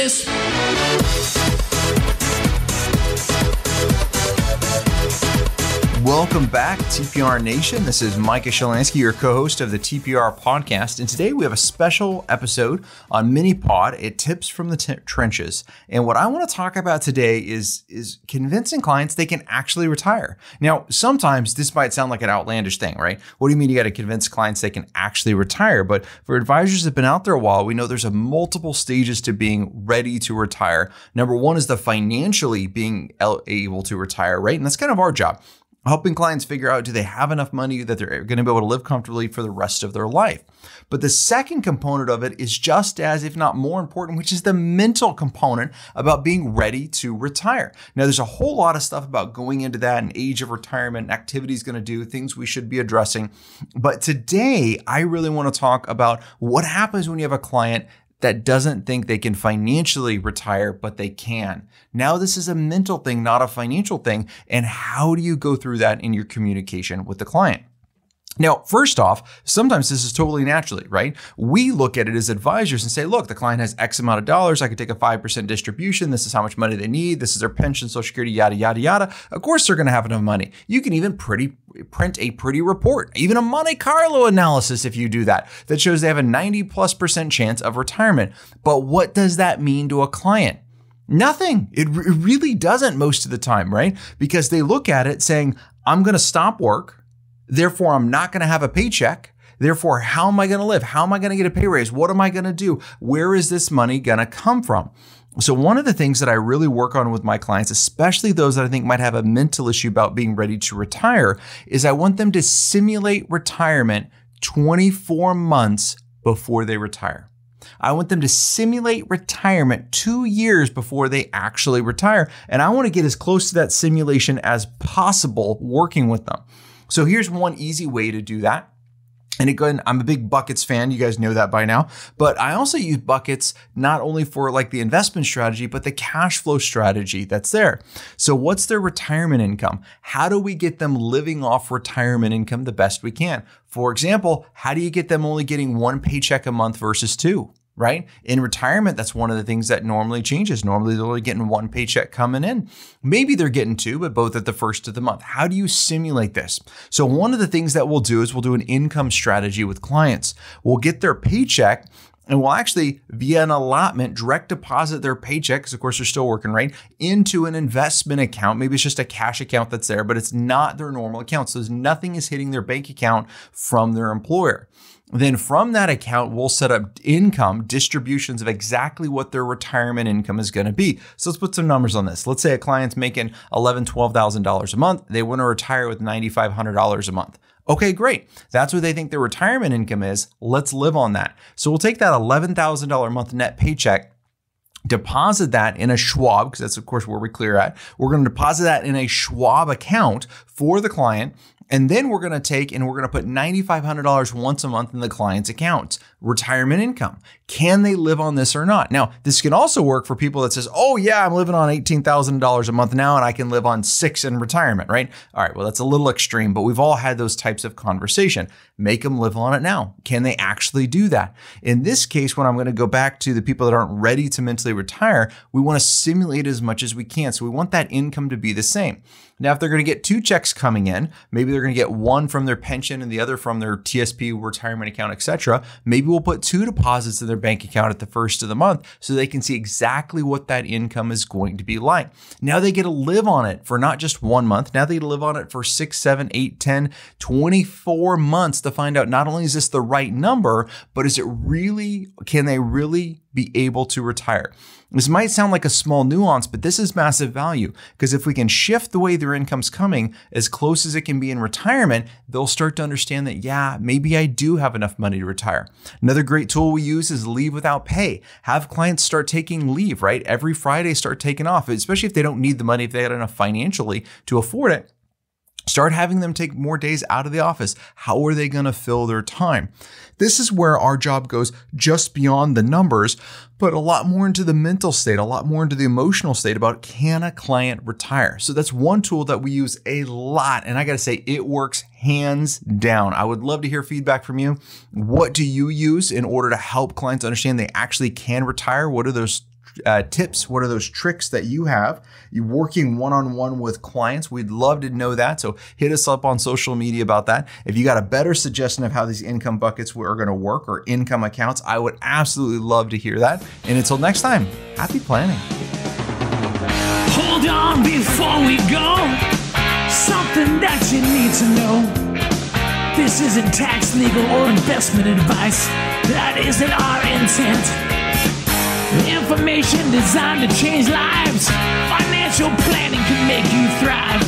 this. Welcome back, TPR Nation. This is Micah Shalansky, your co-host of the TPR podcast. And today we have a special episode on Minipod, it tips from the trenches. And what I want to talk about today is convincing clients they can actually retire. Now, sometimes this might sound like an outlandish thing, right? What do you mean you got to convince clients they can actually retire? But for advisors that have been out there a while, we know there's a multiple stages to being ready to retire. Number one is the financially being able to retire, right? And that's kind of our job. Helping clients figure out, do they have enough money that they're going to be able to live comfortably for the rest of their life? But the second component of it is just as, if not more important, which is the mental component about being ready to retire. Now, there's a whole lot of stuff about going into that and age of retirement, activities going to do, things we should be addressing. But today, I really want to talk about what happens when you have a client that doesn't think they can financially retire, but they can. Now, this is a mental thing, not a financial thing. And how do you go through that in your communication with the client? Now, first off, sometimes this is totally naturally, right? We look at it as advisors and say, look, the client has X amount of dollars. I could take a 5% distribution. This is how much money they need. This is their pension, Social Security, yada, yada, yada. Of course, they're going to have enough money. You can even print a pretty report, even a Monte Carlo analysis if you do that shows they have a 90+% chance of retirement. But what does that mean to a client? Nothing. It really doesn't most of the time, right? Because they look at it saying, I'm going to stop work. Therefore, I'm not going to have a paycheck. Therefore, how am I going to live? How am I going to get a pay raise? What am I going to do? Where is this money going to come from? So one of the things that I really work on with my clients, especially those that I think might have a mental issue about being ready to retire, is I want them to simulate retirement 24 months before they retire. I want them to simulate retirement 2 years before they actually retire. And I want to get as close to that simulation as possible working with them. So here's one easy way to do that. And again, I'm a big buckets fan. You guys know that by now. But I also use buckets not only for like the investment strategy, but the cash flow strategy that's there. So what's their retirement income? How do we get them living off retirement income the best we can? For example, how do you get them only getting one paycheck a month versus two? Right? In retirement, that's one of the things that normally changes. Normally, they're only getting one paycheck coming in. Maybe they're getting two, but both at the first of the month. How do you simulate this? So one of the things that we'll do is we'll do an income strategy with clients. We'll get their paycheck and we'll actually, via an allotment, direct deposit their paycheck, because of course they're still working, right, into an investment account. Maybe it's just a cash account that's there, but it's not their normal account. So nothing is hitting their bank account from their employer. Then from that account, we'll set up income distributions of exactly what their retirement income is going to be. So let's put some numbers on this. Let's say a client's making $11,000, $12,000 a month. They want to retire with $9,500 a month. Okay, great. That's what they think their retirement income is. Let's live on that. So we'll take that $11,000 a month net paycheck, deposit that in a Schwab, because that's of course where we clear at. We're going to deposit that in a Schwab account for the client. And then we're going to take and we're going to put $9,500 once a month in the client's account. Retirement income. Can they live on this or not? Now, this can also work for people that says, oh yeah, I'm living on $18,000 a month now and I can live on $6,000 in retirement, right? All right, well, that's a little extreme, but we've all had those types of conversation. Make them live on it now. Can they actually do that? In this case, when I'm going to go back to the people that aren't ready to mentally retire, we want to simulate as much as we can. So we want that income to be the same. Now, if they're going to get two checks coming in, maybe they're going to get one from their pension and the other from their TSP retirement account, etc. Maybe we'll put two deposits in their bank account at the first of the month so they can see exactly what that income is going to be like. Now they get to live on it for not just 1 month. Now they get to live on it for 6, 7, 8, 10, 24 months to find out not only is this the right number, but can they really be able to retire? This might sound like a small nuance, but this is massive value, because if we can shift the way their income's coming as close as it can be in retirement, they'll start to understand that, yeah, maybe I do have enough money to retire. Another great tool we use is leave without pay. Have clients start taking leave, right? Every Friday, start taking off, especially if they don't need the money, if they had enough financially to afford it. Start having them take more days out of the office. How are they going to fill their time? This is where our job goes just beyond the numbers, but a lot more into the mental state, a lot more into the emotional state about, can a client retire? So that's one tool that we use a lot. And I got to say, it works hands down. I would love to hear feedback from you. What do you use in order to help clients understand they actually can retire? What are those tips? What are those tricks that you have? You're working one-on-one with clients. We'd love to know that. So hit us up on social media about that. If you got a better suggestion of how these income buckets are going to work or income accounts, I would absolutely love to hear that. And until next time, happy planning. Hold on before we go. Something that you need to know. This isn't tax, legal, or investment advice. That isn't our intent. Information designed to change lives. Financial planning can make you thrive.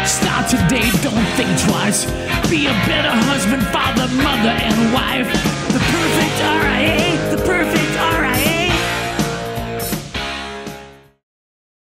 Start today, don't think twice. Be a better husband, father, mother, and wife. The perfect RIA, the perfect